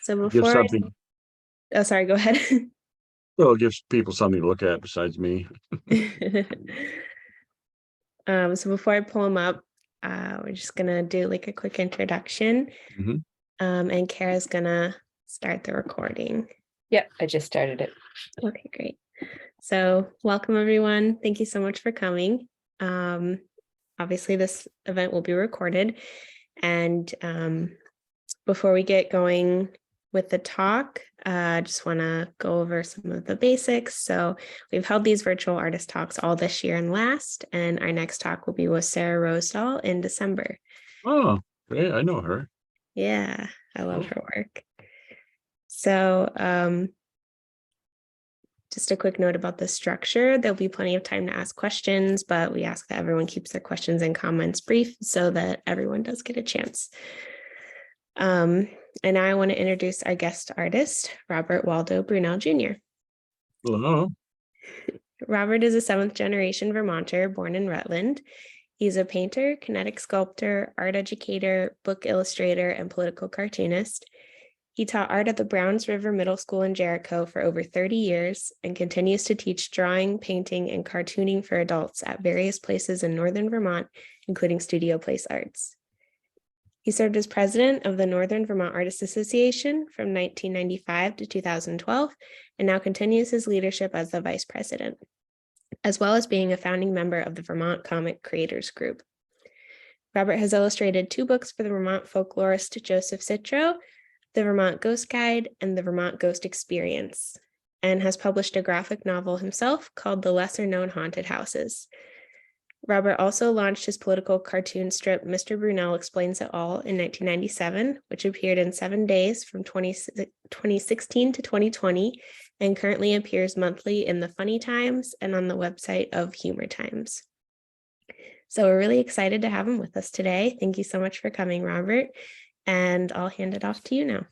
So Give before something, oh, sorry, go ahead. well, it gives people something to look at besides me. So before I pull them up, we're just gonna do like a quick introduction. Mhm. And Kara's gonna start the recording. Yep, I just started it. Okay, great. So welcome everyone. Thank you so much for coming. Obviously this event will be recorded. And before we get going with the talk, I just want to go over some of the basics. So we've held these virtual artist talks all this year and last, and our next talk will be with Sarah Rosedahl in December. Oh, great. I know her. Yeah, I love Cool. her work. So just a quick note about the structure. There'll be plenty of time to ask questions, but we ask that everyone keeps their questions and comments brief so that everyone does get a chance. And now I want to introduce our guest artist, Robert Waldo Brunelle Jr. Hello. Robert is a seventh generation Vermonter born in Rutland. He's a painter, kinetic sculptor, art educator, book illustrator, and political cartoonist. He taught art at the Browns River Middle School in Jericho for over 30 years and continues to teach drawing, painting, and cartooning for adults at various places in northern Vermont, including Studio Place Arts. He served as president of the Northern Vermont Artists Association from 1995 to 2012, and now continues his leadership as the vice president, as well as being a founding member of the Vermont Comic Creators Group. Robert has illustrated 2 books for the Vermont folklorist Joseph Citro, The Vermont Ghost Guide and The Vermont Ghost Experience, and has published a graphic novel himself called The Lesser Known Haunted Houses. Robert also launched his political cartoon strip, Mr. Brunelle Explains It All, in 1997, which appeared in 7 days from 2016 to 2020, and currently appears monthly in the Funny Times and on the website of Humor Times. So we're really excited to have him with us today. Thank you so much for coming, Robert, and I'll hand it off to you now.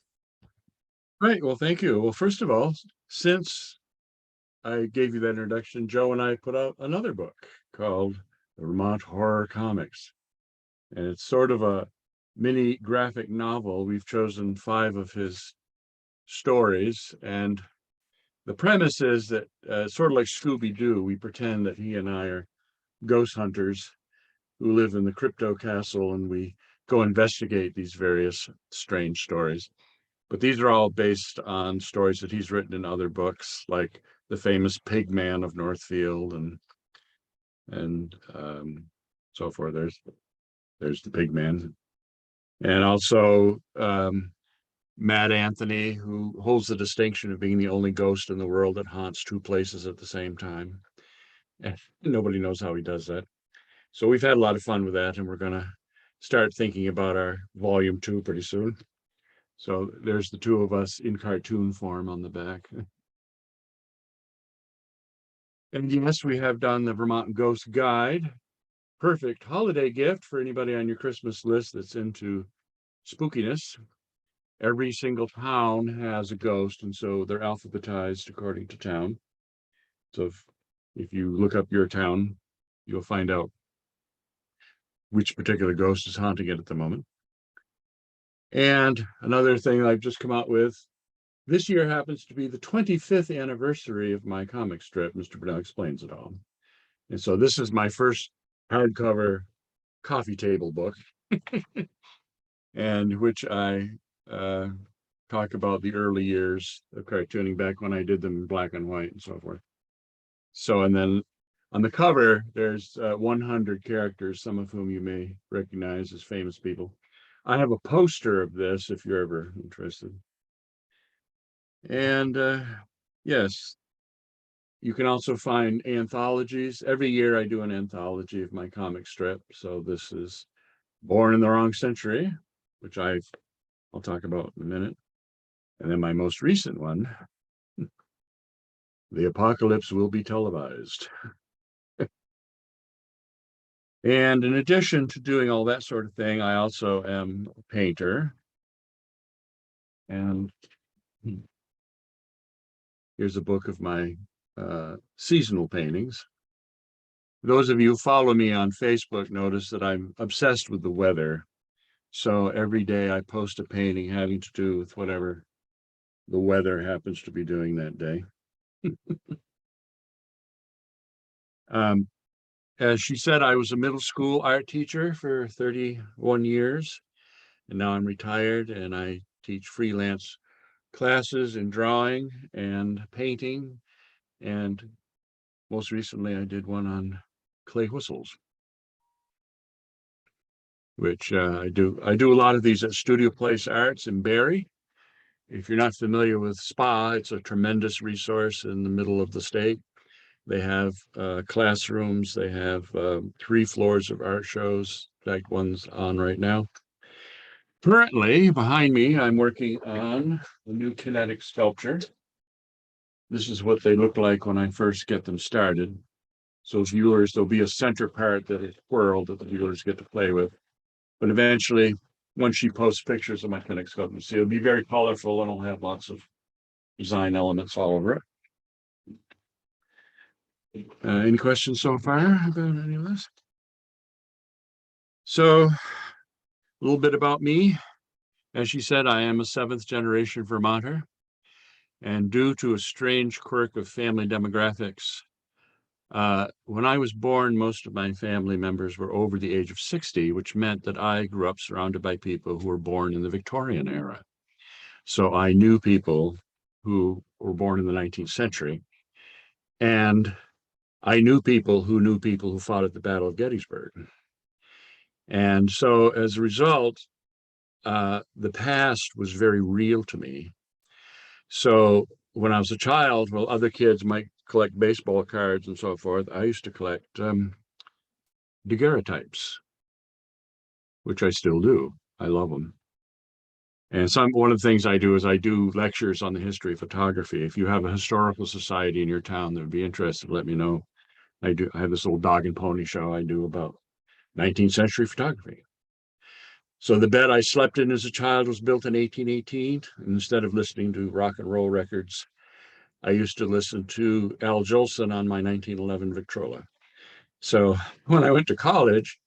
Right. Well, thank you. Well, first of all, since I gave you that introduction, Joe and I put out another book called The Vermont Horror Comics. And it's sort of a mini graphic novel. We've chosen 5 of his stories. And the premise is that sort of like Scooby-Doo, we pretend that he and I are ghost hunters who live in the crypto castle, and we go investigate these various strange stories. But these are all based on stories that he's written in other books, like the famous Pig Man of Northfield and so forth. There's the Pig Man. And also Mad Anthony, who holds the distinction of being the only ghost in the world that haunts 2 places at the same time. And nobody knows how he does that. So we've had a lot of fun with that, and we're going to start thinking about our volume 2 pretty soon. So there's the 2 of us in cartoon form on the back. And yes, we have done the Vermont Ghost Guide. Perfect holiday gift for anybody on your Christmas list that's into spookiness. Every single town has a ghost, and so they're alphabetized according to town. So if you look up your town, you'll find out which particular ghost is haunting it at the moment. And another thing I've just come out with, this year happens to be the 25th anniversary of my comic strip, Mr. Brunelle Explains It All. And so this is my first hardcover coffee table book, and which I talk about the early years of cartooning back when I did them in black and white and so forth. So, and then on the cover, there's 100 characters, some of whom you may recognize as famous people. I have a poster of this if you're ever interested. And yes, you can also find anthologies. Every year I do an anthology of my comic strip. So this is Born in the Wrong Century, which I'll talk about in a minute. And then my most recent one, The Apocalypse Will Be Televised. And in addition to doing all that sort of thing, I also am a painter. And here's a book of my seasonal paintings. Those of you who follow me on Facebook notice that I'm obsessed with the weather. So every day I post a painting having to do with whatever the weather happens to be doing that day. As she said, I was a middle school art teacher for 31 years, and now I'm retired, and I teach freelance classes in drawing and painting, and most recently I did one on clay whistles, which I do a lot of these at Studio Place Arts in Barrie. If you're not familiar with SPA, it's a tremendous resource in the middle of the state. They have classrooms, they have 3 floors of art shows, like one's on right now. Currently, behind me, I'm working on a new kinetic sculpture. This is what they look like when I first get them started. So viewers, there'll be a center part that is twirled that the viewers get to play with. But eventually, once she posts pictures of my kinetic sculpture, see, it'll be very colorful and it'll have lots of design elements all over it. Any questions so far about any of this? So, a little bit about me. As she said, I am a 7th generation Vermonter. And due to a strange quirk of family demographics, when I was born, most of my family members were over the age of 60, which meant that I grew up surrounded by people who were born in the Victorian era. So I knew people who were born in the 19th century. And I knew people who fought at the Battle of Gettysburg. And so as a result, the past was very real to me. So when I was a child, while other kids might collect baseball cards and so forth, I used to collect daguerreotypes, which I still do. I love them. And one of the things I do is I do lectures on the history of photography. If you have a historical society in your town that would be interested, let me know. I have this little dog and pony show I do about 19th century photography. So the bed I slept in as a child was built in 1818. And instead of listening to rock and roll records, I used to listen to Al Jolson on my 1911 Victrola. So when I went to college,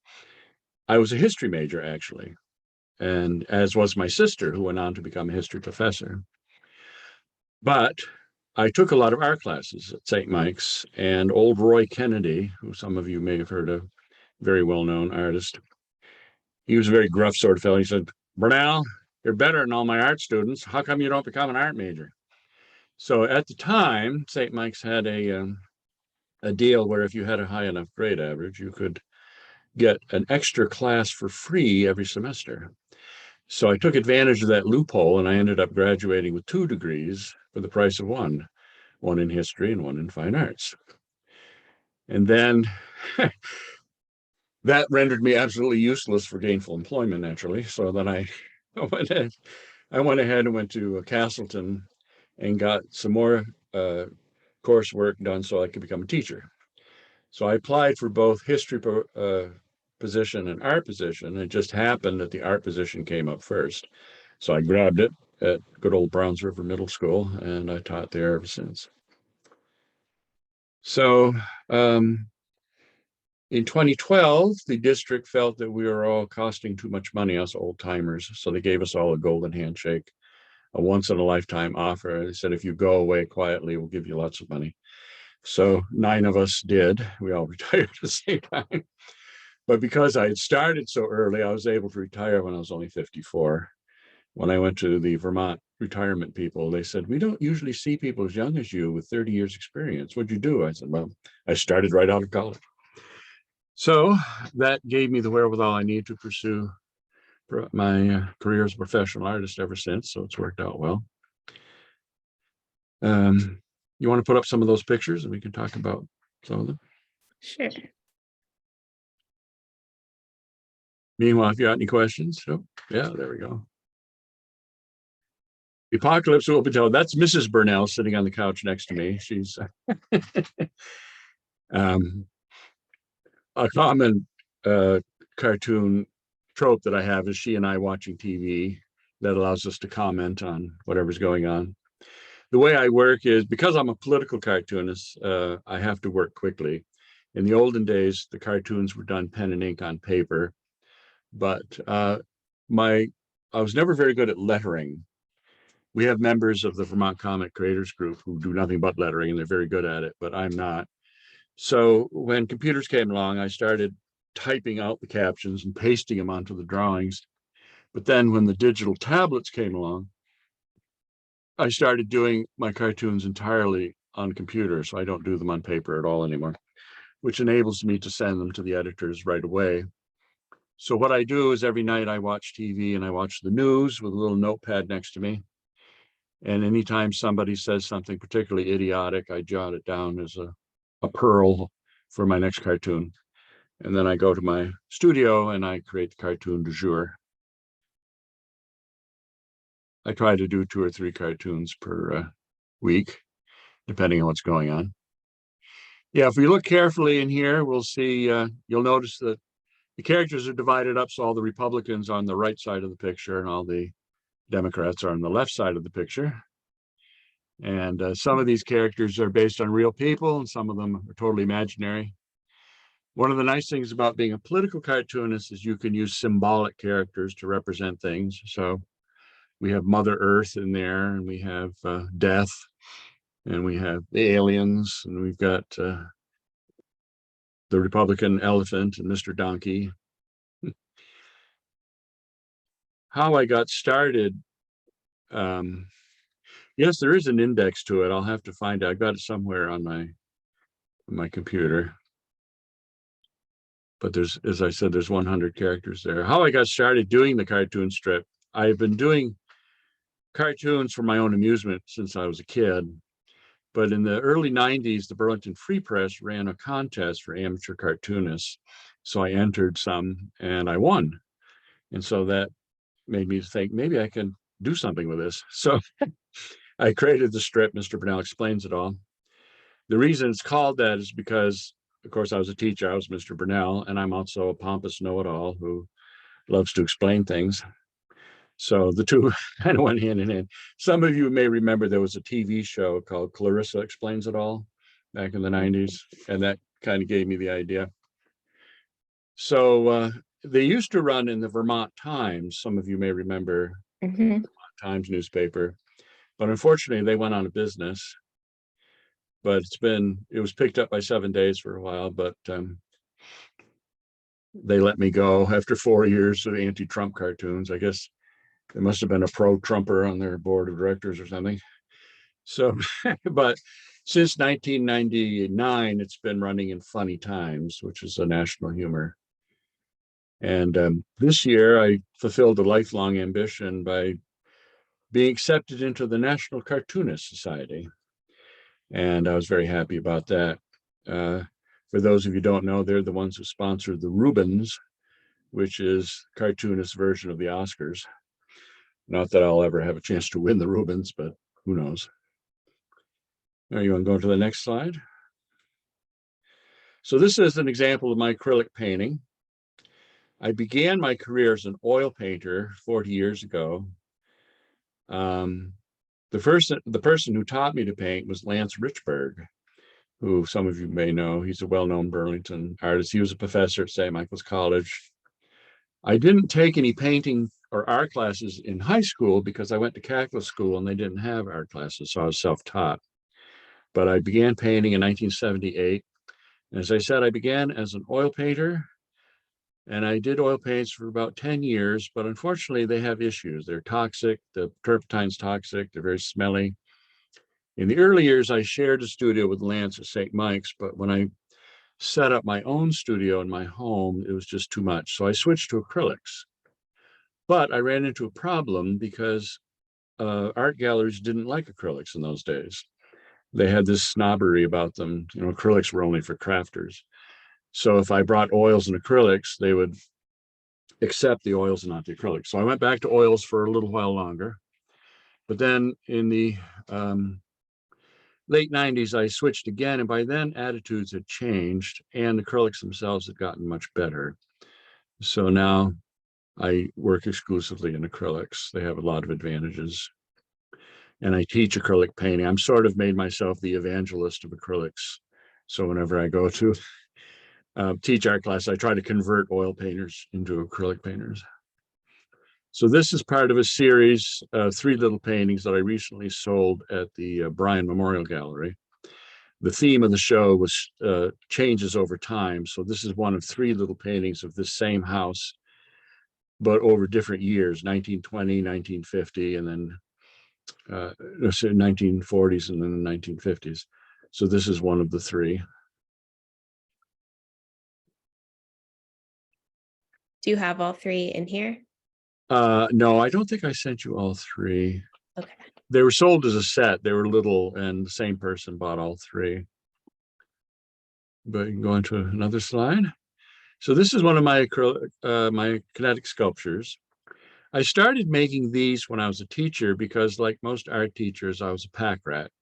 I was a history major, actually, and as was my sister, who went on to become a history professor. But I took a lot of art classes at St. Mike's, and old Roy Kennedy, who some of you may have heard of, very well-known artist, he was a very gruff sort of fellow. He said, "Brunelle, you're better than all my art students. How come you don't become an art major?" So at the time, St. Mike's had a deal where if you had a high enough grade average, you could get an extra class for free every semester. So I took advantage of that loophole, and I ended up graduating with 2 degrees for the price of one in history and one in fine arts. And then that rendered me absolutely useless for gainful employment, naturally. So then I went ahead and went to Castleton and got some more coursework done so I could become a teacher. So I applied for both history position and art position. It just happened that the art position came up first. So I grabbed it at good old Browns River Middle School, and I taught there ever since. So in 2012, the district felt that we were all costing too much money, us old timers. So they gave us all a golden handshake, a once in a lifetime offer. They said, if you go away quietly, we'll give you lots of money. So 9 of us did. We all retired at the same time. But because I had started so early, I was able to retire when I was only 54. When I went to the Vermont retirement people, they said, we don't usually see people as young as you with 30 years experience. What'd you do? I said, well, I started right out of college. So that gave me the wherewithal I need to pursue my career as a professional artist ever since. So it's worked out well. You want to put up some of those pictures and we can talk about some of them? Sure. Meanwhile, if you got any questions, oh, yeah, there we go. The apocalypse will be told. That's Mrs. Brunelle sitting on the couch next to me. She's a common cartoon trope that I have is she and I watching TV that allows us to comment on whatever's going on. The way I work is, because I'm a political cartoonist, I have to work quickly. In the olden days, the cartoons were done pen and ink on paper, but I was never very good at lettering. we have members of the Vermont Comic Creators Group who do nothing but lettering, and they're very good at it, but I'm not. So when computers came along, I started typing out the captions and pasting them onto the drawings. But then when the digital tablets came along, I started doing my cartoons entirely on computer, so I don't do them on paper at all anymore, which enables me to send them to the editors right away. So what I do is every night I watch TV and I watch the news with a little notepad next to me. And anytime somebody says something particularly idiotic, I jot it down as a pearl for my next cartoon. And then I go to my studio and I create the cartoon du jour. I try to do 2 or 3 cartoons per week, depending on what's going on. Yeah, if we look carefully in here, we'll see, you'll notice that the characters are divided up, so all the Republicans are on the right side of the picture and all the Democrats are on the left side of the picture. And some of these characters are based on real people and some of them are totally imaginary. One of the nice things about being a political cartoonist is you can use symbolic characters to represent things. So we have Mother Earth in there, and we have death, and we have the aliens, and we've got the Republican elephant and Mr. Donkey. How I got started, yes, there is an index to it. I'll have to find it. I've got it somewhere on my computer. But there's, as I said, there's 100 characters there. How I got started doing the cartoon strip, I've been doing cartoons for my own amusement since I was a kid. But in the early 90s, the Burlington Free Press ran a contest for amateur cartoonists. So I entered some and I won. And so that made me think maybe I can do something with this. So I created the strip, Mr. Brunelle Explains It All. The reason it's called that is because, of course, I was a teacher. I was Mr. Brunelle, and I'm also a pompous know-it-all who loves to explain things. So the two kind of went hand in hand. Some of you may remember there was a TV show called Clarissa Explains It All back in the 90s, and that kind of gave me the idea. So they used to run in the Vermont Times. Some of you may remember the Vermont Times newspaper, but unfortunately they went out of business. But it was picked up by 7 Days for a while, but they let me go after 4 years of anti-Trump cartoons. I guess there must have been a pro-Trumper on their board of directors or something. So, but since 1999, it's been running in Funny Times, which is a national humor. And this year, I fulfilled a lifelong ambition by being accepted into the National Cartoonist Society. And I was very happy about that. For those of you who don't know, they're the ones who sponsored the Rubens, which is cartoonist version of the Oscars. Not that I'll ever have a chance to win the Rubens, but who knows. Now you want to go to the next slide? So this is an example of my acrylic painting. I began my career as an oil painter 40 years ago. The person who taught me to paint was Lance Richburg, who some of you may know. He's a well-known Burlington artist. He was a professor at St. Michael's College. I didn't take any painting or art classes in high school because I went to Catholic school and they didn't have art classes, so I was self-taught. But I began painting in 1978. And as I said, I began as an oil painter, and I did oil paints for about 10 years, but unfortunately they have issues. They're toxic, the turpentine's toxic, they're very smelly. In the early years, I shared a studio with Lance at St. Mike's, but when I set up my own studio in my home, it was just too much. So I switched to acrylics. But I ran into a problem because art galleries didn't like acrylics in those days. They had this snobbery about them. You know, acrylics were only for crafters. So if I brought oils and acrylics, they would accept the oils and not the acrylics. So I went back to oils for a little while longer. But then in the late 90s, I switched again. And by then, attitudes had changed and acrylics themselves had gotten much better. So now I work exclusively in acrylics. They have a lot of advantages. And I teach acrylic painting. I'm sort of made myself the evangelist of acrylics. So whenever I go to teach art class, I try to convert oil painters into acrylic painters. So this is part of a series of 3 little paintings that I recently sold at the Bryan Memorial Gallery. The theme of the show was changes over time. So this is one of 3 little paintings of this same house, but over different years, 1920, 1950, and then 1940s and then the 1950s. So this is one of the 3. Do you have all 3 in here? No, I don't think I sent you all 3. Okay. They were sold as a set. They were little, and the same person bought all 3. But you can go into another slide. So this is one of my my kinetic sculptures. I started making these when I was a teacher because, like most art teachers, I was a pack rat.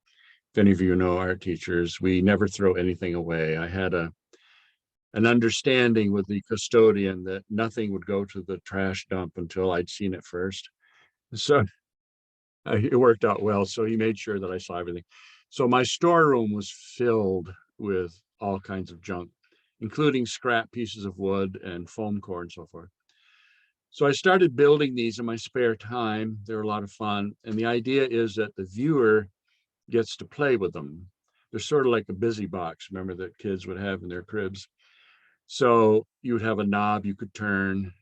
If any of you know art teachers, we never throw anything away. I had an understanding with the custodian that nothing would go to the trash dump until I'd seen it first. So it worked out well. So he made sure that I saw everything. So my storeroom was filled with all kinds of junk, including scrap pieces of wood and foam core and so forth. So I started building these in my spare time. They're a lot of fun. And the idea is that the viewer gets to play with them. They're sort of like a busy box, remember, that kids would have in their cribs. So you would have a knob you could turn,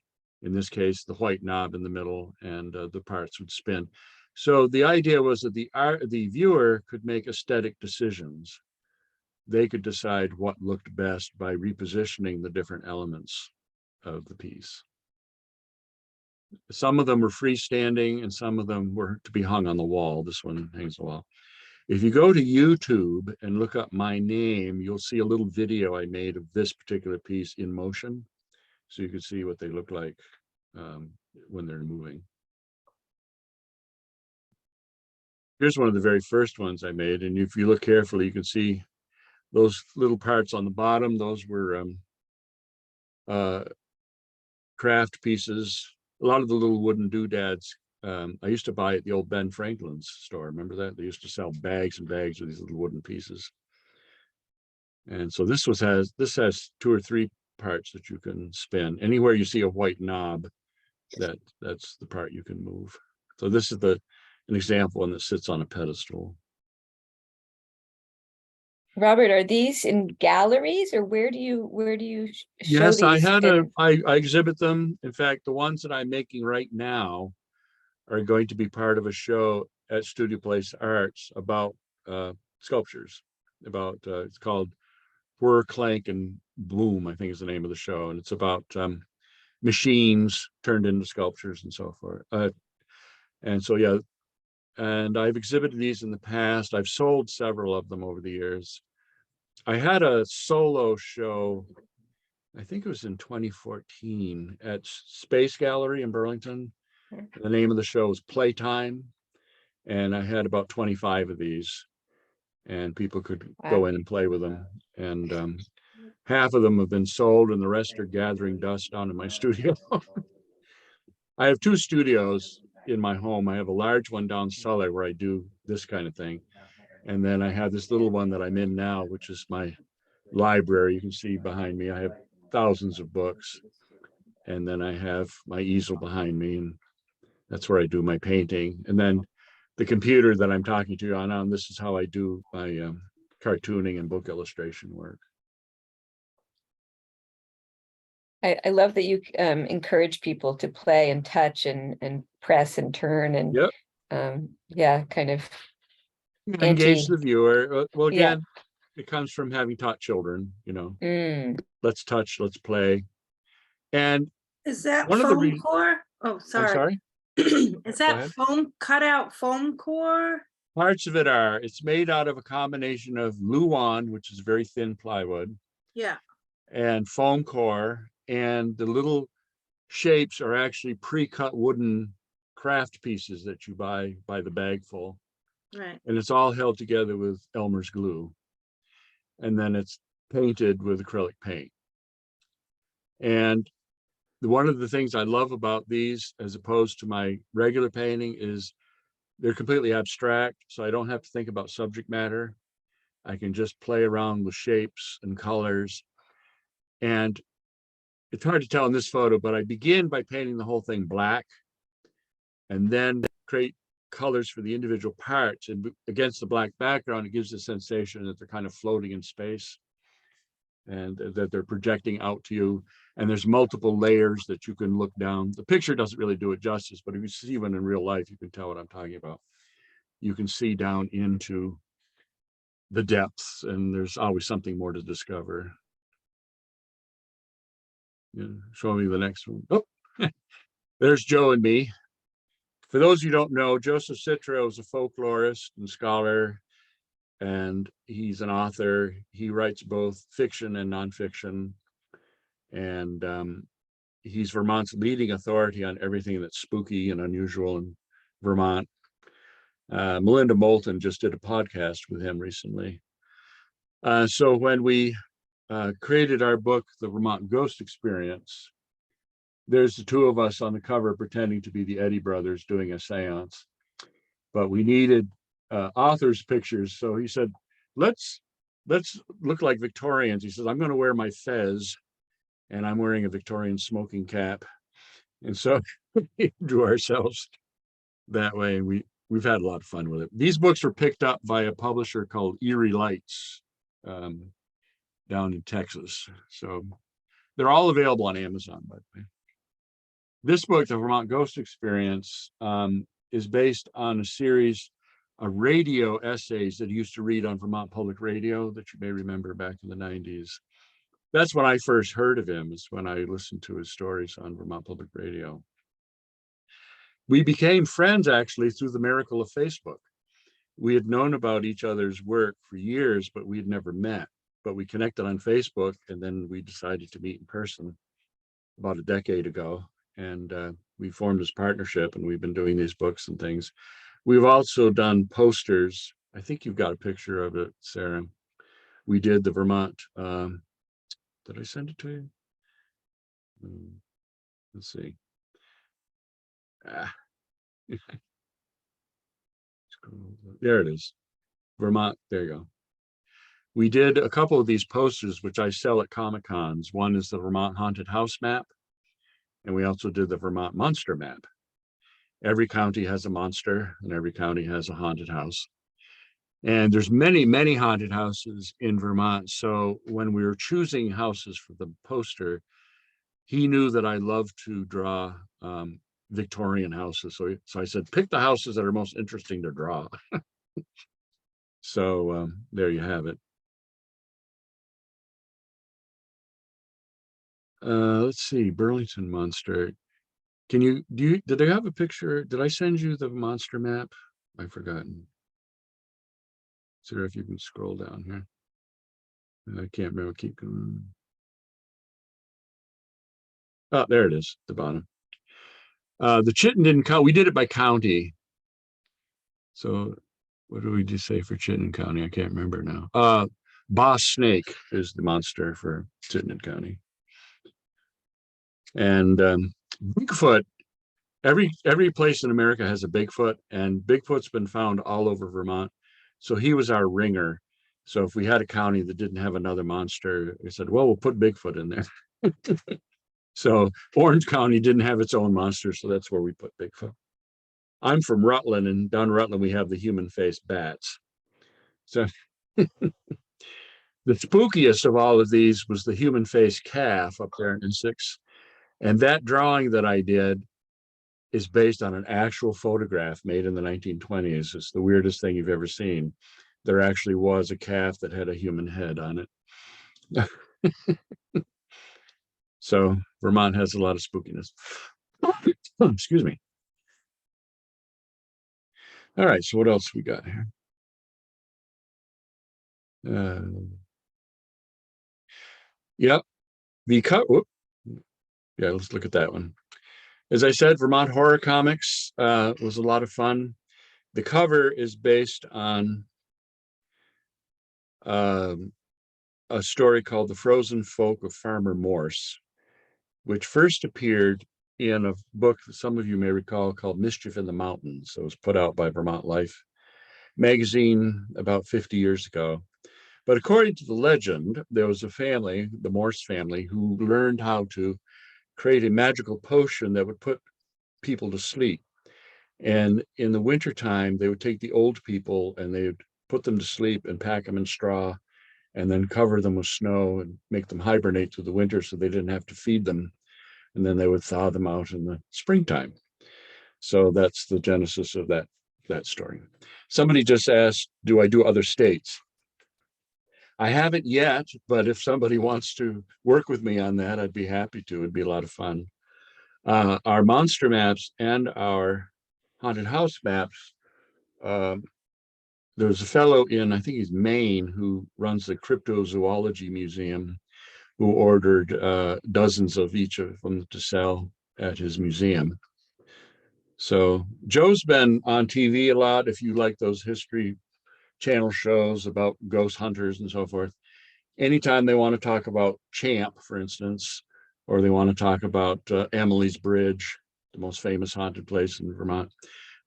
in this case, the white knob in the middle, and the parts would spin. So the idea was that the viewer could make aesthetic decisions. They could decide what looked best by repositioning the different elements of the piece. Some of them were freestanding and some of them were to be hung on the wall. This one hangs on the wall. If you go to YouTube and look up my name, you'll see a little video I made of this particular piece in motion. So you can see what they look like when they're moving. Here's one of the very first ones I made. And if you look carefully, you can see those little parts on the bottom. Those were craft pieces. A lot of the little wooden doodads I used to buy at the old Ben Franklin's store. Remember that? They used to sell bags and bags of these little wooden pieces. And so this has 2 or 3 parts that you can spin. Anywhere you see a white knob, that's the part you can move. So this is an example one that sits on a pedestal. Robert, are these in galleries or where do you show Yes, these? I exhibit them. In fact, the ones that I'm making right now are going to be part of a show at Studio Place Arts about sculptures. It's called Whir, Clank, and Bloom, I think is the name of the show. And it's about machines turned into sculptures and so forth. And so, yeah, and I've exhibited these in the past. I've sold several of them over the years. I had a solo show, I think it was in 2014 at Space Gallery in Burlington. The name of the show was Playtime. And I had about 25 of these and people could go in and play with them. And half of them have been sold and the rest are gathering dust down in my studio. I have 2 studios in my home. I have a large one down cellar where I do this kind of thing. And then I have this little one that I'm in now, which is my library. You can see behind me, I have thousands of books. And then I have my easel behind me, and that's where I do my painting. And then the computer that I'm talking to you on, this is how I do my cartooning and book illustration work. I love that you encourage people to play and touch and press and turn and yeah, kind of engage the viewer. Well, again, it comes from having taught children, let's touch, let's play. And is that foam core? Oh, sorry. I'm sorry. Is that foam, cut out foam core? Parts of it are. It's made out of a combination of Luan, which is very thin plywood. Yeah. And foam core. And the little shapes are actually pre-cut wooden craft pieces that you buy by the bagful. Right. And it's all held together with Elmer's glue. And then it's painted with acrylic paint. And one of the things I love about these, as opposed to my regular painting, is they're completely abstract. So I don't have to think about subject matter. I can just play around with shapes and colors. And it's hard to tell in this photo, but I begin by painting the whole thing black. and then create colors for the individual parts. And against the black background, it gives the sensation that they're kind of floating in space and that they're projecting out to you. And there's multiple layers that you can look down. The picture doesn't really do it justice, but if you see one in real life, you can tell what I'm talking about. You can see down into the depths, and there's always something more to discover. Yeah, show me the next one. Oh, there's Joe and me. For those of you who don't know, Joseph Citro is a folklorist and scholar, and he's an author. He writes both fiction and nonfiction, and he's Vermont's leading authority on everything that's spooky and unusual in Vermont. Melinda Moulton just did a podcast with him recently. So when we created our book, The Vermont Ghost Experience, there's the two of us on the cover pretending to be the Eddy brothers doing a seance. But we needed authors' pictures. So he said, let's look like Victorians. He says, I'm going to wear my fez, and I'm wearing a Victorian smoking cap. And so we drew ourselves that way. And we've had a lot of fun with it. These books were picked up by a publisher called Erie Lights down in Texas. So they're all available on Amazon, by the way. This book, The Vermont Ghost Experience, is based on a series of radio essays that he used to read on Vermont Public Radio that you may remember back in the 90s. That's when I first heard of him, is when I listened to his stories on Vermont Public Radio. We became friends, actually, through the miracle of Facebook. We had known about each other's work for years, but we had never met. But we connected on Facebook, and then we decided to meet in person about a decade ago. And we formed this partnership, and we've been doing these books and things. We've also done posters. I think you've got a picture of it, Sarah. We did the Vermont, did I send it to you? Let's see. There it is. Vermont, there you go. We did a couple of these posters, which I sell at Comic-Cons. One is the Vermont Haunted House map, and we also did the Vermont Monster map. Every county has a monster, and every county has a haunted house. And there's many, many haunted houses in Vermont. So when we were choosing houses for the poster, he knew that I love to draw Victorian houses. So I said, pick the houses that are most interesting to draw. So there you have it. Let's see, Burlington Monster. Did I have a picture? Did I send you the monster map? I've forgotten. Sarah, if you can scroll down here. I can't remember, keep going. Oh, there it is, the bottom. The Chittenden County, we did it by county. So what do we just say for Chittenden County? I can't remember now. Boss Snake is the monster for Chittenden County. And Bigfoot, every place in America has a Bigfoot, and Bigfoot's been found all over Vermont. So he was our ringer. So if we had a county that didn't have another monster, we said, well, we'll put Bigfoot in there. So Orange County didn't have its own monster, so that's where we put Bigfoot. I'm from Rutland, and down in Rutland, we have the human-faced bats. So the spookiest of all of these was the human-faced calf up there in 6. And that drawing that I did is based on an actual photograph made in the 1920s. It's the weirdest thing you've ever seen. There actually was a calf that had a human head on it. So Vermont has a lot of spookiness. Excuse me. All right, so what else we got here? Yep, yeah, let's look at that one. As I said, Vermont Horror Comics was a lot of fun. The cover is based on a story called The Frozen Folk of Farmer Morse, which first appeared in a book that some of you may recall called Mischief in the Mountains. So it was put out by Vermont Life magazine about 50 years ago. But according to the legend, there was a family, the Morse family, who learned how to create a magical potion that would put people to sleep. And in the wintertime, they would take the old people and they would put them to sleep and pack them in straw and then cover them with snow and make them hibernate through the winter so they didn't have to feed them. And then they would thaw them out in the springtime. So that's the genesis of that story. Somebody just asked, do I do other states? I haven't yet, but if somebody wants to work with me on that, I'd be happy to. It'd be a lot of fun. Our monster maps and our haunted house maps, there's a fellow in, I think he's Maine, who runs the Cryptozoology Museum, who ordered dozens of each of them to sell at his museum. So Joe's been on TV a lot. If you like those History Channel shows about ghost hunters and so forth, anytime they want to talk about Champ, for instance, or they want to talk about Emily's Bridge, the most famous haunted place in Vermont,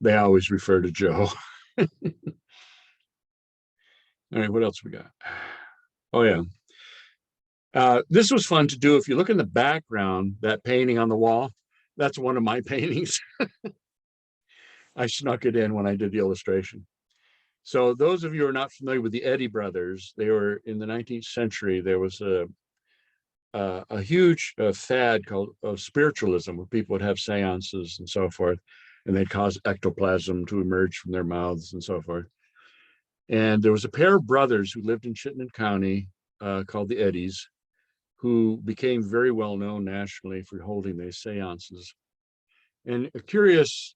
they always refer to Joe. All right, what else we got? Oh, yeah. This was fun to do. If you look in the background, that painting on the wall, that's one of my paintings. I snuck it in when I did the illustration. So those of you who are not familiar with the Eddy brothers, they were in the 19th century. There was a huge fad called of spiritualism, where people would have seances and so forth, and they'd cause ectoplasm to emerge from their mouths and so forth. And there was a pair of brothers who lived in Chittenden County called the Eddys, who became very well known nationally for holding these seances. And a curious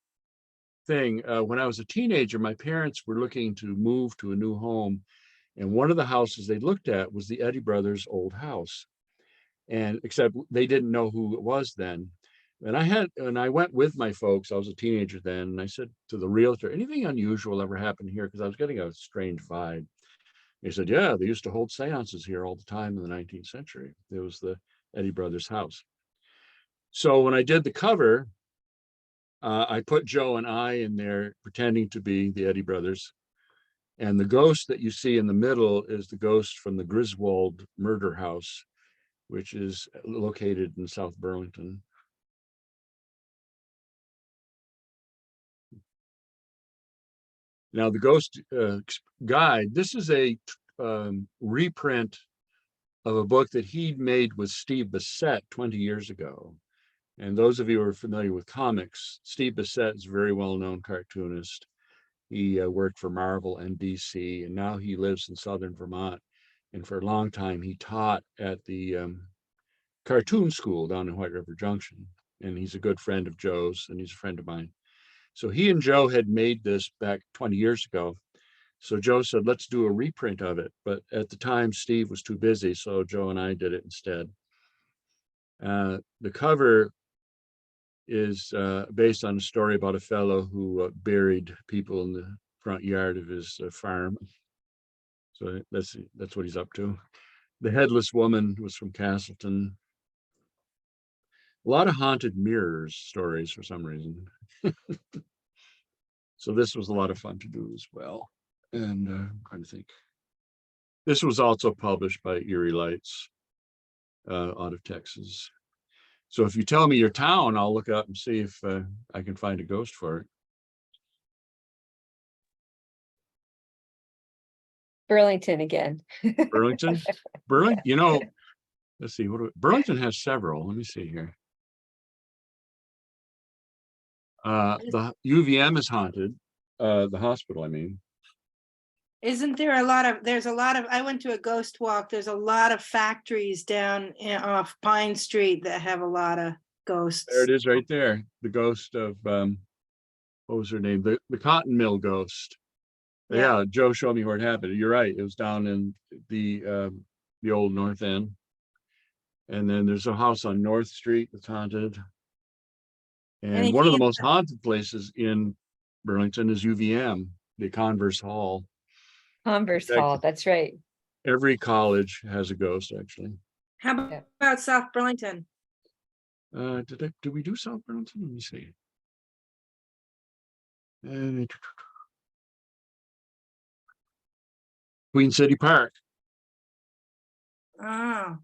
thing, when I was a teenager, my parents were looking to move to a new home, and one of the houses they looked at was the Eddy brothers' old house. And except they didn't know who it was then. And I went with my folks, I was a teenager then, and I said to the realtor, anything unusual ever happened here? Because I was getting a strange vibe. He said, yeah, they used to hold seances here all the time in the 19th century. It was the Eddy brothers' house. So when I did the cover, I put Joe and I in there pretending to be the Eddy brothers. And the ghost that you see in the middle is the ghost from the Griswold murder house, which is located in South Burlington. Now, the Ghost Guide, this is a reprint of a book that he made with Steve Bissette 20 years ago. And those of you who are familiar with comics, Steve Bissette is a very well-known cartoonist. He worked for Marvel and DC, and now he lives in Southern Vermont. And for a long time, he taught at the cartoon school down in White River Junction. And he's a good friend of Joe's, and he's a friend of mine. So he and Joe had made this back 20 years ago. So Joe said, let's do a reprint of it. But at the time, Steve was too busy, so Joe and I did it instead. The cover is based on a story about a fellow who buried people in the front yard of his farm. So that's what he's up to. The Headless Woman was from Castleton. A lot of haunted mirrors stories for some reason. So this was a lot of fun to do as well. And I'm trying to think. This was also published by Erie Lights out of Texas. So if you tell me your town, I'll look up and see if I can find a ghost for it. Burlington again. Burlington? Burlington? You know, let's see. Burlington has several. Let me see here. The UVM is haunted. The hospital, I mean. Isn't there there's a lot of, I went to a ghost walk. There's a lot of factories down off Pine Street that have a lot of ghosts. There it is right there. The ghost of, what was her name? The cotton mill ghost. Yeah, Joe showed me where it happened. You're right. It was down in the old North End. And then there's a house on North Street that's haunted. And one of the most haunted places in Burlington is UVM, the Converse Hall. Converse Hall, that's right. Every college has a ghost, actually. How about South Burlington? Did we do South Burlington? Let me see. Queen City Park. Oh,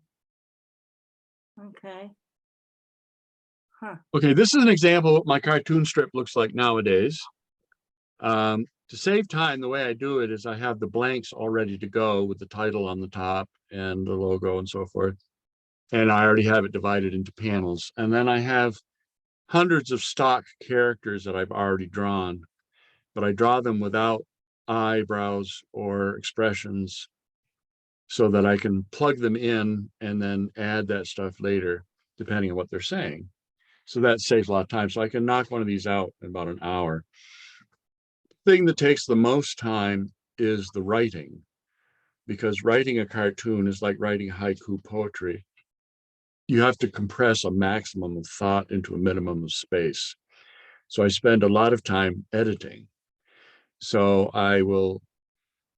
okay. Okay, this is an example of what my cartoon strip looks like nowadays. To save time, the way I do it is I have the blanks all ready to go with the title on the top and the logo and so forth. And I already have it divided into panels. And then I have hundreds of stock characters that I've already drawn, but I draw them without eyebrows or expressions so that I can plug them in and then add that stuff later, depending on what they're saying. So that saves a lot of time. So I can knock one of these out in about an hour. The thing that takes the most time is the writing, because writing a cartoon is like writing haiku poetry. You have to compress a maximum of thought into a minimum of space. So I spend a lot of time editing. So I will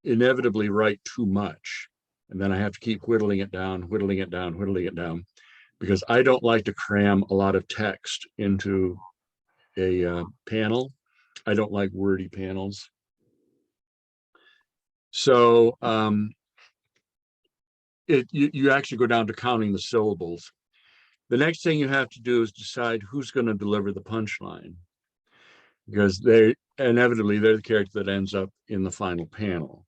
inevitably write too much. And then I have to keep whittling it down, whittling it down, whittling it down, because I don't like to cram a lot of text into a panel. I don't like wordy panels. So you actually go down to counting the syllables. The next thing you have to do is decide who's going to deliver the punchline, because they're the character that ends up in the final panel.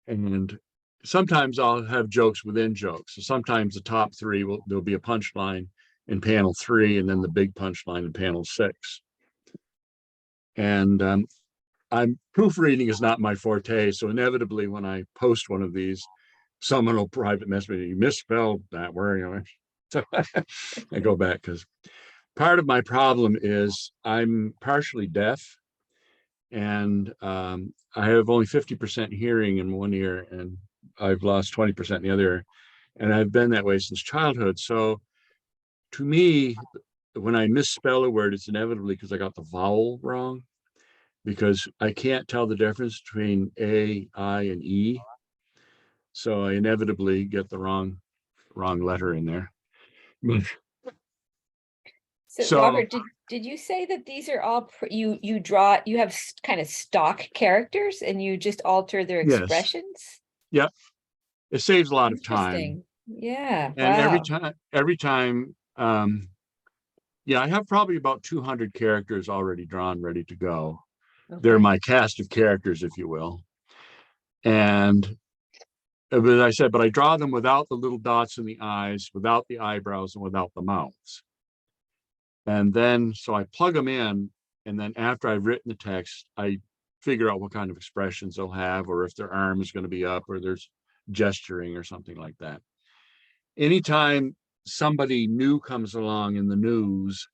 And sometimes I'll have jokes within jokes. So sometimes the top three there'll be a punchline in panel 3 and then the big punchline in panel 6. And proofreading is not my forte. So inevitably when I post one of these, someone will private message me, you misspelled that word. So I go back, because part of my problem is I'm partially deaf, and I have only 50% hearing in one ear, and I've lost 20% in the other, and I've been that way since childhood. So to me, when I misspell a word, it's inevitably because I got the vowel wrong, because I can't tell the difference between A, I, and E. So I inevitably get the wrong letter in there. So Robert, did you say that these are all you have kind of stock characters and you just alter their Yes. expressions? Yep. It saves a lot of time. Interesting. Yeah. And Wow. every time, yeah, I have probably about 200 characters already drawn, ready to go. They're Okay. my cast of characters, if you will. And as I said, but I draw them without the little dots in the eyes, without the eyebrows, and without the mouths. And then, so I plug them in, and then after I've written the text, I figure out what kind of expressions they'll have, or if their arm is going to be up, or there's gesturing or something like that. Anytime somebody new comes along in the news,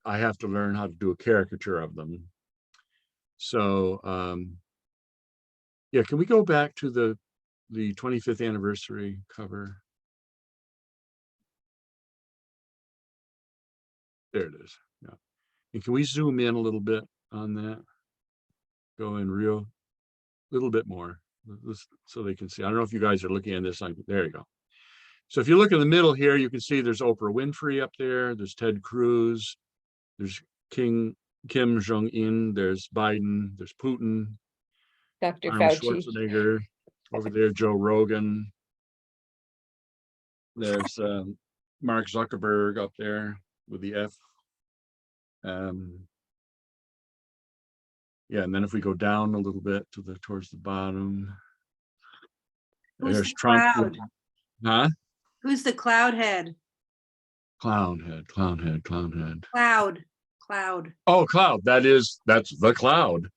I have to learn how to do a caricature of them. So, yeah, can we go back to the 25th anniversary cover? There it is. Yeah. And can we zoom in a little bit on that? Go in real little bit more so they can see. I don't know if you guys are looking at this. There you go. So if you look in the middle here, you can see there's Oprah Winfrey up there. There's Ted Cruz. There's Kim Jong-un. There's Biden. There's Putin. Dr. Arnold Fauci. Schwarzenegger. Over there, Joe Rogan. There's Mark Zuckerberg up there with the F. Yeah, and then if we go down a little bit towards the bottom, there's Trump. Huh? Who's the cloud head? Clown head. Cloud. Oh, Cloud. That's the Cloud.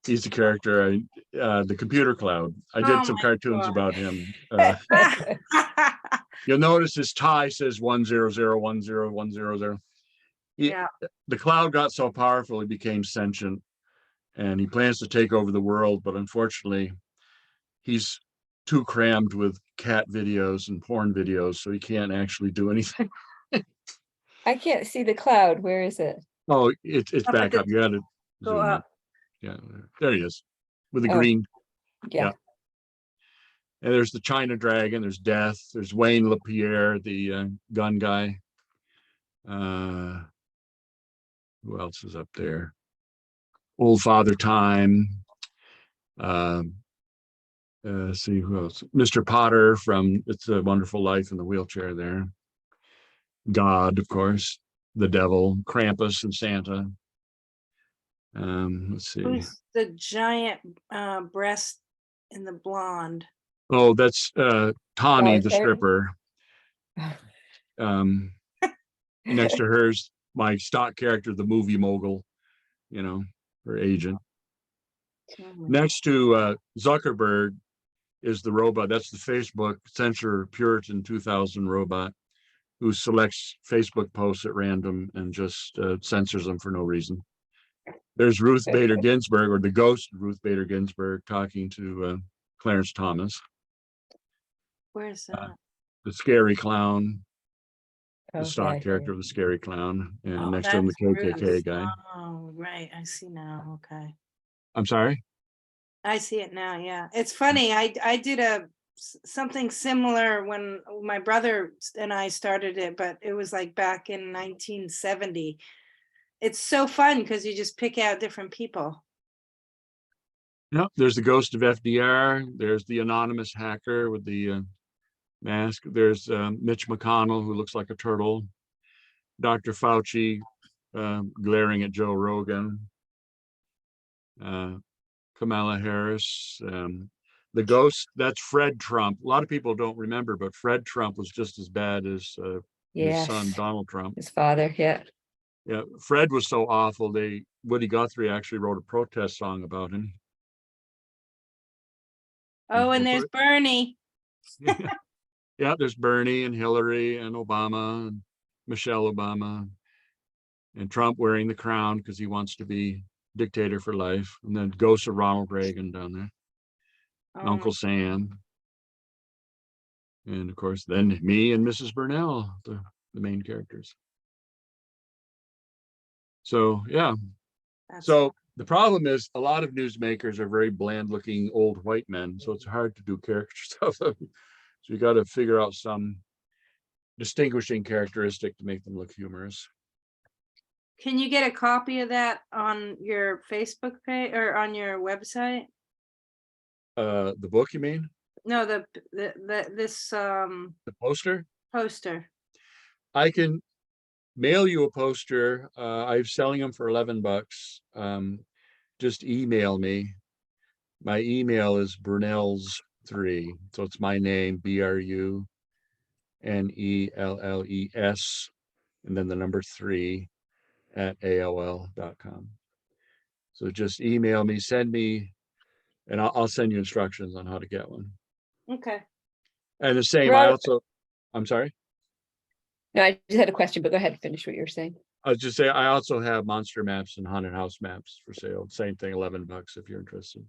He's the character, the computer Cloud. I did some cartoons about him. You'll notice his tie says 100101010. Yeah. The Cloud got so powerful he became sentient, and he plans to take over the world, but unfortunately he's too crammed with cat videos and porn videos, so he can't actually do anything. I can't see the Cloud. Where is it? Oh, it's back up. You got to go up. Yeah, there he is with the green. Yeah. And there's the China Dragon. There's Death. There's Wayne LaPierre, the gun guy. Who else is up there? Old Father Time. See who else? Mr. Potter from It's a Wonderful Life in the wheelchair there. God, of course. the devil, Krampus, and Santa. Let's see. Who's the giant breast in the blonde? Oh, that's Tawny the Solitary. stripper. Next to her's my stock character, the movie mogul, her agent. Next to Zuckerberg is the robot. That's the Facebook censor Puritan 2000 robot who selects Facebook posts at random and just censors them for no reason. There's Ruth Bader Ginsburg, or the ghost of Ruth Bader Ginsburg, talking to Clarence Thomas. Where's that? The scary clown, the Okay. stock character of the scary clown, and Oh, next to him the that's KKK Bruce. guy. Oh, right. I see now. Okay. I'm sorry? I see it now. Yeah. It's funny. I did something similar when my brother and I started it, but it was like back in 1970. It's so fun because you just pick out different people. Yep, there's the ghost of FDR. There's the anonymous hacker with the mask. There's Mitch McConnell, who looks like a turtle. Dr. Fauci glaring at Joe Rogan. Kamala Harris. The ghost, that's Fred Trump. A lot of people don't remember, but Fred Trump was just as bad as his son, Donald Trump. His father, yeah. Yeah, Fred was so awful. Woody Guthrie actually wrote a protest song about him. Oh, and there's Bernie. Yeah, there's Bernie and Hillary and Obama and Michelle Obama and Trump wearing the crown because he wants to be dictator for life. And then ghosts of Ronald Reagan down there. Uncle Sam. And of course, then me and Mrs. Brunelle, the main characters. So, yeah. So the problem is a lot of newsmakers are very bland looking old white men. So it's hard to do character stuff. So you got to figure out some distinguishing characteristic to make them look humorous. Can you get a copy of that on your Facebook page or on your website? The book, you mean? No, this The poster? poster. I can mail you a poster. I'm selling them for $11. Just email me. My email is Brunelles3. So it's my name, BRUNELLES, and then the number 3 at AOL.com. So just email me, send me, and I'll send you instructions on how to get one. Okay. And the same, I'm sorry? No, I just had a question, but go ahead and finish what you're saying. I was just saying, I also have monster maps and haunted house maps for sale. Same thing, $11 if you're interested.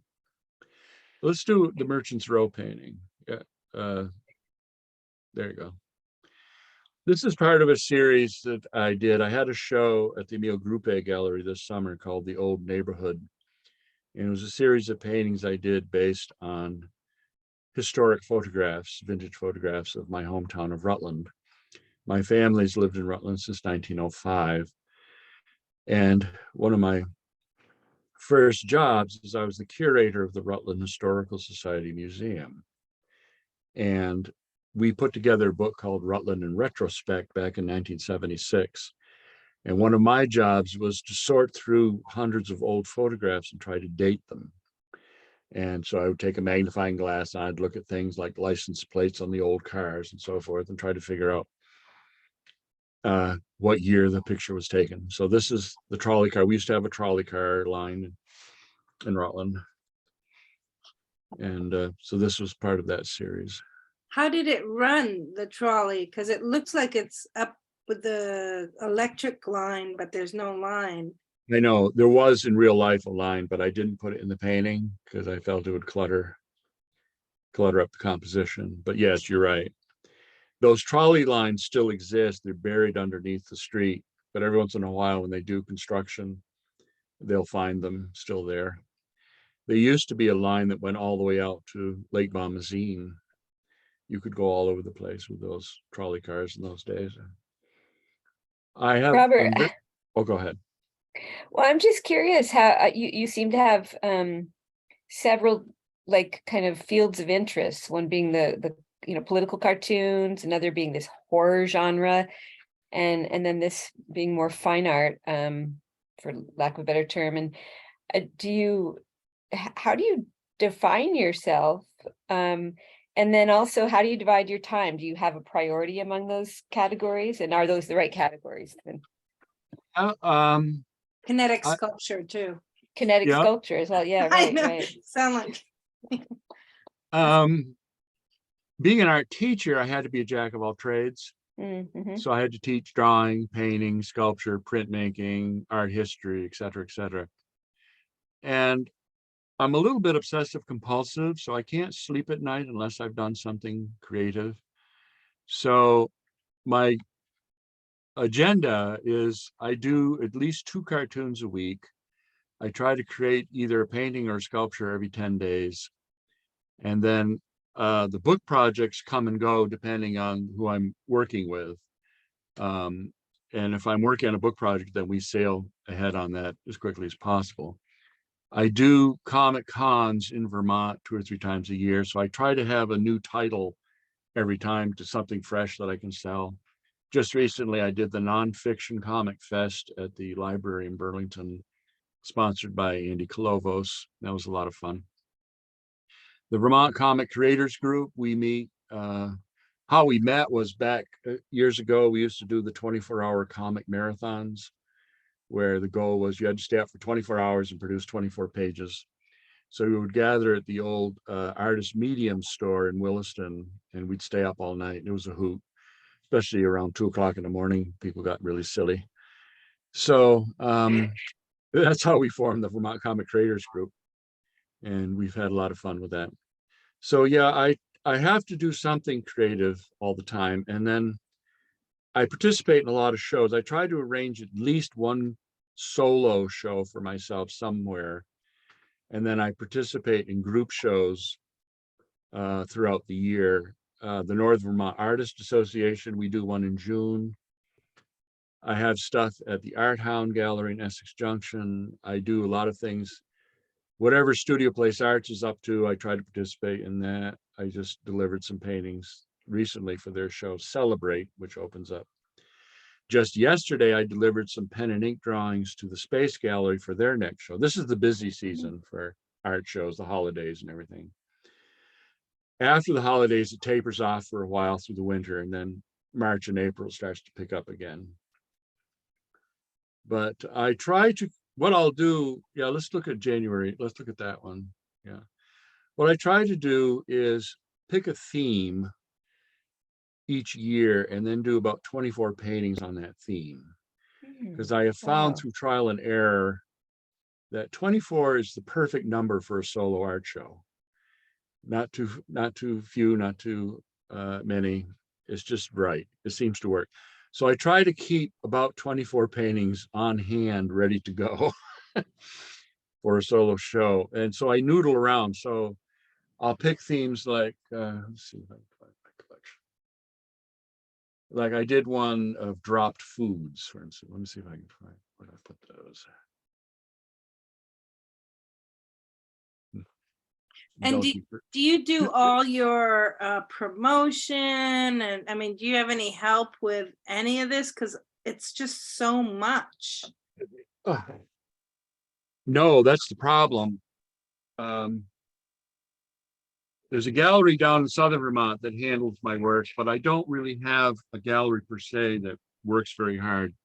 Let's do the Merchant's Row painting. Yeah, there you go. This is part of a series that I did. I had a show at the Emile Gruppe Gallery this summer called The Old Neighborhood. And it was a series of paintings I did based on historic photographs, vintage photographs of my hometown of Rutland. My family's lived in Rutland since 1905. And one of my first jobs is I was the curator of the Rutland Historical Society Museum. And we put together a book called Rutland in Retrospect back in 1976. And one of my jobs was to sort through hundreds of old photographs and try to date them. And so I would take a magnifying glass and I'd look at things like license plates on the old cars and so forth and try to figure out what year the picture was taken. So this is the trolley car. We used to have a trolley car line in Rutland. And so this was part of that series. How did it run, the trolley? Because it looks like it's up with the electric line, but there's no line. I know there was in real life a line, but I didn't put it in the painting because I felt it would clutter up the composition. But yes, you're right. Those trolley lines still exist. They're buried underneath the street, but every once in a while when they do construction, they'll find them still there. There used to be a line that went all the way out to Lake Bombazine. You could go all over the place with those trolley cars in those days. I have Robert. Oh, go ahead. Well, I'm just curious how you seem to have several like kind of fields of interest. One being the political cartoons, another being this horror genre. and then this being more fine art, for lack of a better term. And how do you define yourself? And then also, how do you divide your time? Do you have a priority among those categories? And are those the right categories? And Kinetic I- sculpture too. kinetic Yeah. sculpture as well. Yeah, I right, know, right. sound like. Being an art teacher, I had to be a jack of all trades. Mm-hmm. So I had to teach drawing, painting, sculpture, printmaking, art history, et cetera, et cetera. And I'm a little bit obsessive compulsive, so I can't sleep at night unless I've done something creative. So my agenda is I do at least 2 cartoons a week. I try to create either a painting or a sculpture every 10 days. And then the book projects come and go depending on who I'm working with. And if I'm working on a book project, then we sail ahead on that as quickly as possible. I do comic cons in Vermont 2 or 3 times a year. So I try to have a new title every time to something fresh that I can sell. Just recently, I did the Nonfiction Comic Fest at the library in Burlington, sponsored by Andy Kolovos. That was a lot of fun. The Vermont Comic Creators Group, we meet. How we met was back years ago. We used to do the 24-hour comic marathons, where the goal was you had to stay up for 24 hours and produce 24 pages. So we would gather at the old Artist Medium store in Williston, and we'd stay up all night. It was a hoot, especially around 2 o'clock in the morning. People got really silly. So that's how we formed the Vermont Comic Creators Group. And we've had a lot of fun with that. So yeah, I have to do something creative all the time. And then I participate in a lot of shows. I try to arrange at least one solo show for myself somewhere. And then I participate in group shows throughout the year. The North Vermont Artist Association, we do one in June. I have stuff at the Art Hound Gallery in Essex Junction. I do a lot of things. Whatever Studio Place Arts is up to, I try to participate in that. I just delivered some paintings recently for their show Celebrate, which opens up. Just yesterday, I delivered some pen and ink drawings to the Space Gallery for their next show. This is the busy season for art shows, the holidays and everything. After the holidays, it tapers off for a while through the winter, and then March and April starts to pick up again. But I try to, what I'll do, yeah, let's look at January. Let's look at that one. Yeah. What I try to do is pick a theme each year and then do about 24 paintings on that theme. Because I have found through trial and error that 24 is the perfect number for a solo art show. Not too few, not too many. It's just right. It seems to work. So I try to keep about 24 paintings on hand, ready to go for a solo show. And so I noodle around. So I'll pick themes like, let's see if I can find my collection. Like I did one of dropped foods, for instance. Let me see if I can find where I put those. And do you do all your promotion? And I mean, do you have any help with any of this? Because it's just so much. No, that's the problem. There's a gallery down in southern Vermont that handles my work, but I don't really have a gallery per se that works very hard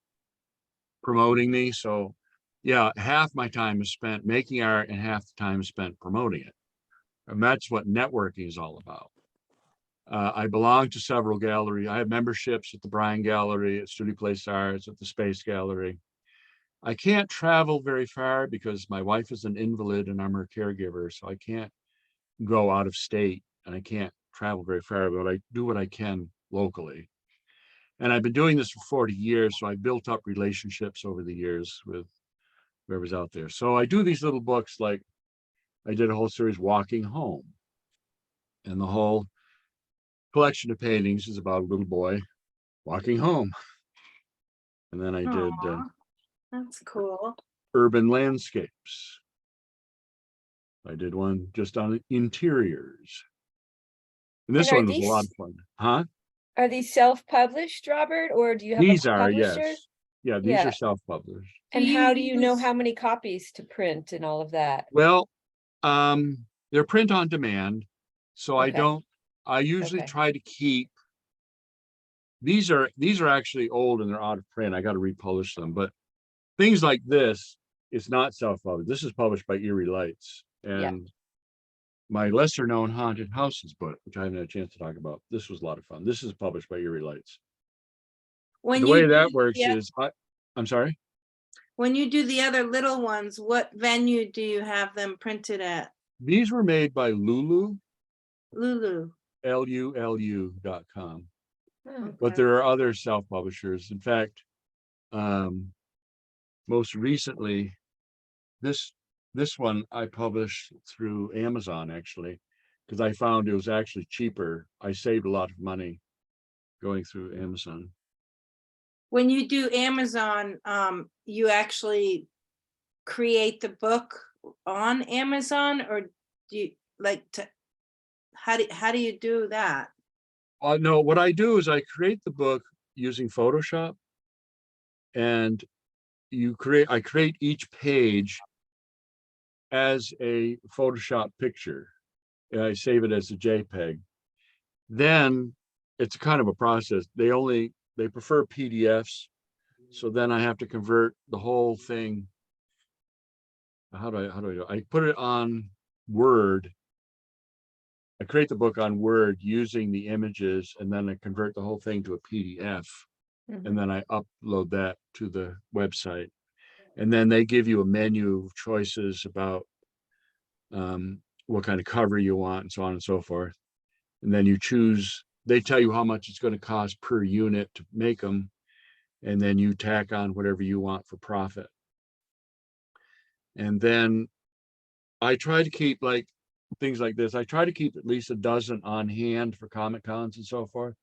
promoting me. So yeah, half my time is spent making art and half the time is spent promoting it. And that's what networking is all about. I belong to several galleries. I have memberships at the Bryan Gallery, at Studio Place Arts, at the Space Gallery. I can't travel very far because my wife is an invalid and I'm her caregiver. So I can't go out of state and I can't travel very far, but I do what I can locally. And I've been doing this for 40 years. So I built up relationships over the years with whoever's out there. So I do these little books, like I did a whole series, Walking Home. And the whole collection of paintings is about a little boy walking home. And then I did that's cool. Urban Landscapes. I did one just on interiors. And this one was a lot of fun. Huh? Are these self-published, Robert, or do you have a These are, publisher? yes. Yeah, these Yeah. are self-published. And Do you how do you know use- how many copies to print and all of that? Well, they're print on demand. So Okay. I usually Okay. try to keep, these are actually old and they're out of print. I got to republish them, but things like this is not self-published. This is published by Erie Lights. Yeah. And my lesser known haunted houses book, which I haven't had a chance to talk about. This was a lot of fun. This is published by Erie Lights. When The you way do- that works yeah, is I'm sorry. when you do the other little ones, what venue do you have them printed at? These were made by Lulu, Lulu. LULU.com. Oh, But Okay. there are other self-publishers. In fact, most recently, this one I published through Amazon actually, because I found it was actually cheaper. I saved a lot of money going through Amazon. When you do Amazon, you actually create the book on Amazon, or do you like to, how do you do that? No, what I do is I create the book using Photoshop, and I create each page as a Photoshop picture. And I save it as a JPEG. Then it's kind of a process. They prefer PDFs. So then I have to convert the whole thing. How do I do it? I put it on Word. I create the book on Word using the images, and then I convert the whole thing to a PDF. mhm. And then I upload that to the website. And then they give you a menu of choices about what kind of cover you want and so on and so forth. And then you choose, they tell you how much it's going to cost per unit to make them. And then you tack on whatever you want for profit. And then I try to keep, like things like this, I try to keep at least a dozen on hand for Comic Cons and so forth.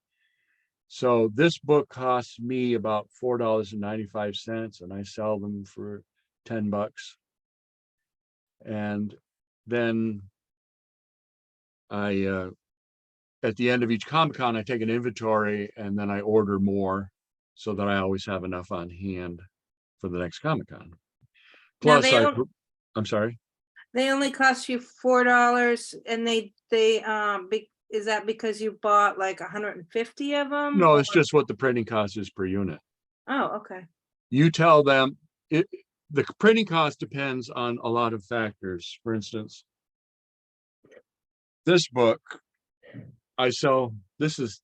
So this book costs me about $4.95, and I sell them for $10. And then I at the end of each Comic Con, I take an inventory and then I order more so that I always have enough on hand for the next Comic Con. Now Plus, I'm sorry. they only cost you $4, and is that because you bought like 150 of them? No, it's just what the printing cost is per unit. Oh, okay. You tell them the printing cost depends on a lot of factors. For instance, this book this is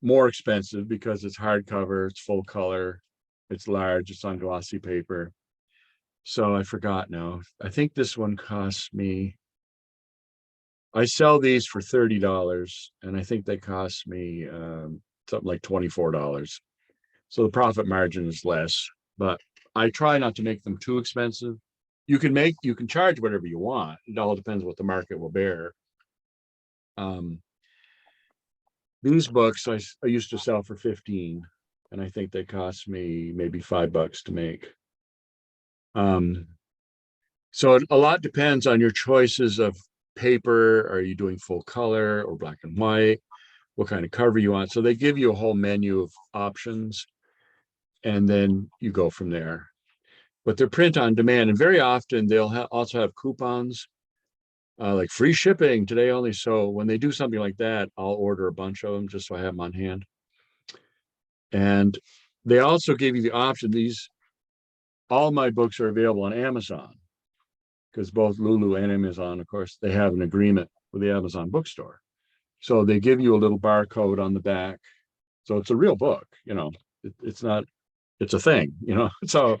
more expensive because it's hardcover, it's full color, it's large, it's on glossy paper. So I forgot now. I think this one costs me, I sell these for $30, and I think they cost me something like $24. So the profit margin is less, but I try not to make them too expensive. You can charge whatever you want. It all depends what the market will bear. These books I used to sell for 15, and I think they cost me maybe $5 to make. So a lot depends on your choices of paper. Are you doing full color or black and white? What kind of cover you want? So they give you a whole menu of options, and then you go from there. But they're print on demand, and very often they'll also have coupons, like free shipping today only. So when they do something like that, I'll order a bunch of them just so I have them on hand. And they also give you the option. All my books are available on Amazon, because both Lulu and Amazon, of course, they have an agreement with the Amazon bookstore. So they give you a little barcode on the back. So it's a real book, it's not, it's a thing, So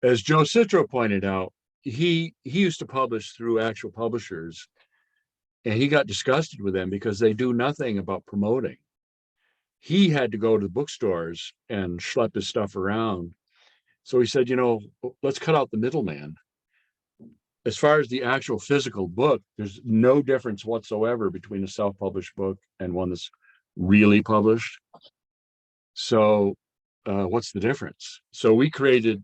as Joe Citro pointed out, he used to publish through actual publishers, and he got disgusted with them because they do nothing about promoting. He had to go to the bookstores and schlep his stuff around. So he said, let's cut out the middleman. As far as the actual physical book, there's no difference whatsoever between a self-published book and one that's really published. So what's the difference? So we created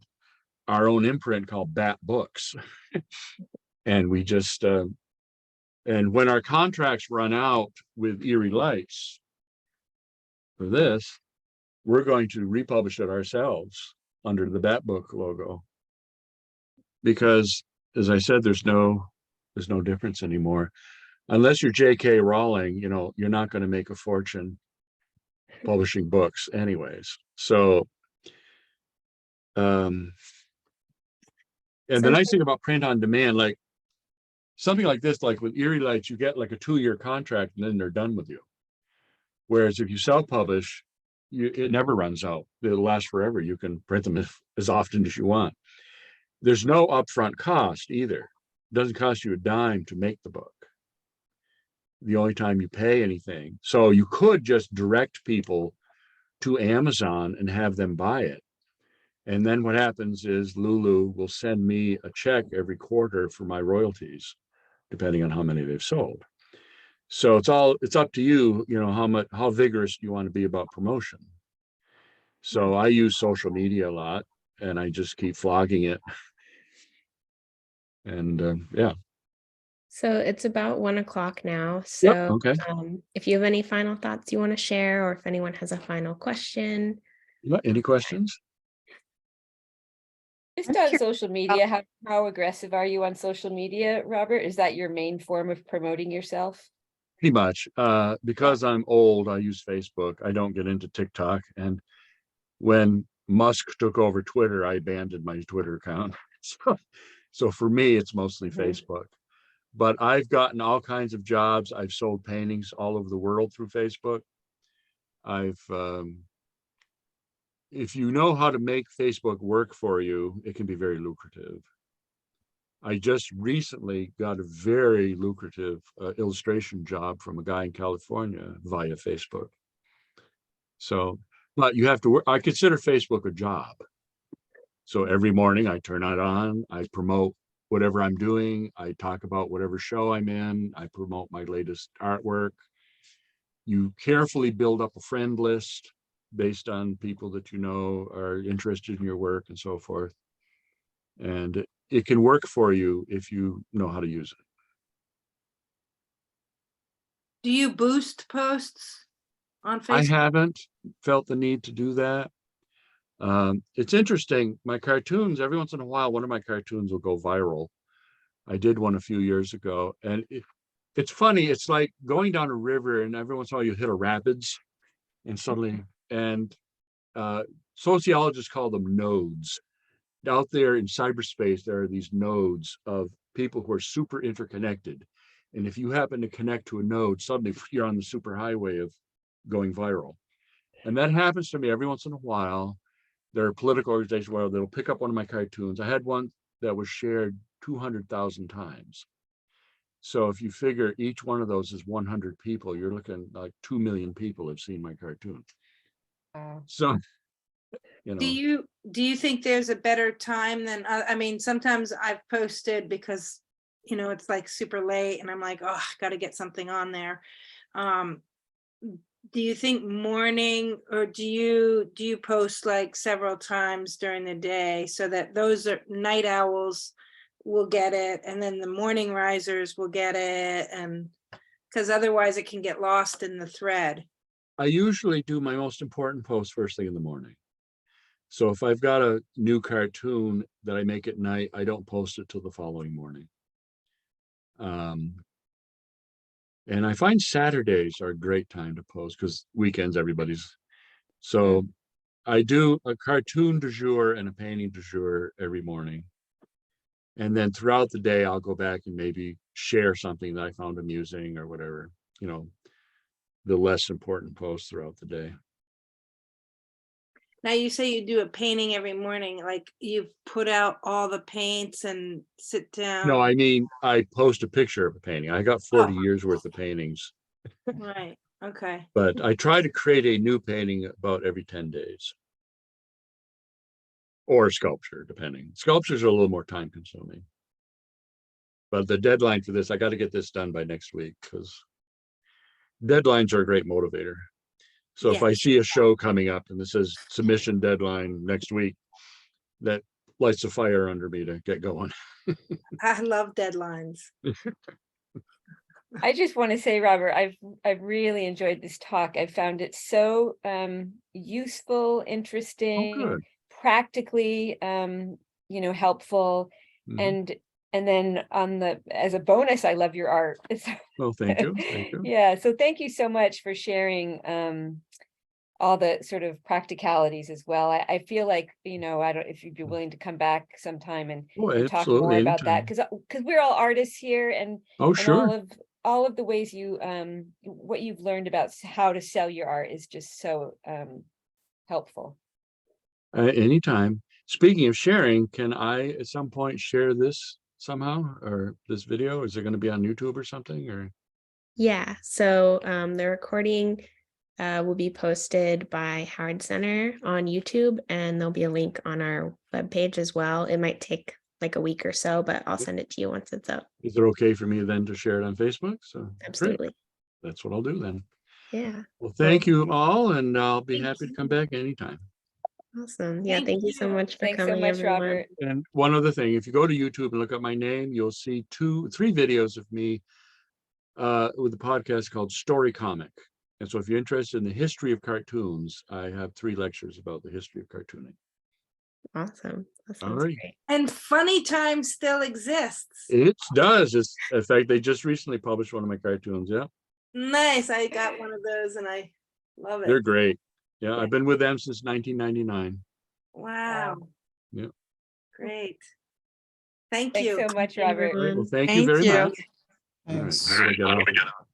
our own imprint called Bat Books. And we just, and when our contracts run out with Erie Lights, for this, we're going to republish it ourselves under the Bat Book logo. Because, as I said, there's no difference anymore. Unless you're J.K. Rowling, you know, you're not going to make a fortune publishing books anyways. So, and the nice thing about print on demand, like something like this, like with Erie Lights, you get like a 2-year contract and then they're done with you. Whereas if you self-publish, it never runs out. It'll last forever. You can print them as often as you want. There's no upfront cost either. It doesn't cost you a dime to make the book. The only time you pay anything. So you could just direct people to Amazon and have them buy it. And then what happens is Lulu will send me a check every quarter for my royalties, depending on how many they've sold. So it's up to you, you know, how vigorous you want to be about promotion. So I use social media a lot and I just keep flogging it. And yeah. So it's about 1 o'clock now. Yep, So okay. if you have any final thoughts you want to share, or if anyone has a final question. Any questions? Just on social media, how aggressive are you on social media, Robert? Is that your main form of promoting yourself? Pretty much. Because I'm old, I use Facebook. I don't get into TikTok. And when Musk took over Twitter, I abandoned my Twitter account. So for me, it's mostly Facebook. But I've gotten all kinds of jobs. I've sold paintings all over the world through Facebook. If you know how to make Facebook work for you, it can be very lucrative. I just recently got a very lucrative illustration job from a guy in California via Facebook. So, but you have to work. I consider Facebook a job. So every morning I turn it on, I promote whatever I'm doing. I talk about whatever show I'm in. I promote my latest artwork. You carefully build up a friend list based on people that you know are interested in your work and so forth. And it can work for you if you know how to use it. Do you boost posts on I Facebook? haven't felt the need to do that. It's interesting. My cartoons, every once in a while, one of my cartoons will go viral. I did one a few years ago, and it's funny. It's like going down a river, and every once in a while you hit a rapids, and suddenly, and sociologists call them nodes. Out there in cyberspace, there are these nodes of people who are super interconnected. And if you happen to connect to a node, suddenly you're on the superhighway of going viral. And that happens to me every once in a while. There are political organizations where they'll pick up one of my cartoons. I had one that was shared 200,000 times. So if you figure each one of those is 100 people, you're looking like 2 million people have seen my cartoon. Wow. So, you know. Do you think there's a better time than, I mean, sometimes I've posted because, you know, it's like super late and I'm like, oh, I got to get something on there. Do you think morning, or do you post like several times during the day so that those are night owls will get it and then the morning risers will get it, and because otherwise it can get lost in the thread? I usually do my most important post first thing in the morning. So if I've got a new cartoon that I make at night, I don't post it till the following morning. And I find Saturdays are a great time to post because weekends everybody's. So I do a cartoon du jour and a painting du jour every morning. And then throughout the day, I'll go back and maybe share something that I found amusing or whatever, you know, the less important posts throughout the day. Now you say you do a painting every morning, like you put out all the paints and sit down. No, I mean, I post a picture of a painting. I got 40 years worth of paintings. Right. Okay. But I try to create a new painting about every 10 days. Or sculpture, depending. Sculptures are a little more time consuming. But the deadline for this, I got to get this done by next week because deadlines are a great motivator. So if I see a show coming up and this says submission deadline next week, that lights a fire under me to get going. I love deadlines. I just want to say, Robert, I've really enjoyed this talk. I found it so useful, Oh, interesting, good. practically helpful. Mhm. And then as a bonus, I love your art. Well, thank you. Thank you. Yeah, so thank you so much for sharing all the sort of practicalities as well. I feel like, I don't, if you'd be willing to come back sometime Oh, and talk more absolutely. about that, Anytime. because we're all artists here, and Oh, and sure. all of the ways what you've learned about how to sell your art is just so helpful. Anytime. Speaking of sharing, can I at some point share this somehow, or this video? Is it going to be on YouTube or something? Or Yeah, so the recording will be posted by Howard Center on YouTube, and there'll be a link on our webpage as well. It might take like a week or so, but I'll send it to you once it's up. is it okay for me then to share it on Facebook? So great. Absolutely. That's what I'll do then. Yeah, Well, thank you all, and I'll be Thank happy to you. come back anytime. awesome. Yeah, Thank thank you so you. much for Thanks so coming, much, everyone. Robert. And one other thing, if you go to YouTube and look up my name, you'll see 3 videos of me with a podcast called Story Comic. And so if you're interested in the history of cartoons, I have 3 lectures about the history of cartooning. Awesome. That All sounds right. great. And Funny Time still exists. It does. In fact, they just recently published one of my cartoons. Yeah, Nice. I got one of those and I love they're it. great. Yeah, Yeah. I've been with them since 1999. Wow. Yeah. Great. Thank Thanks you. so much, Thank you, Robert. All right. Well, everyone. thank you Thank very you. much. All right. Thanks. How do I get off?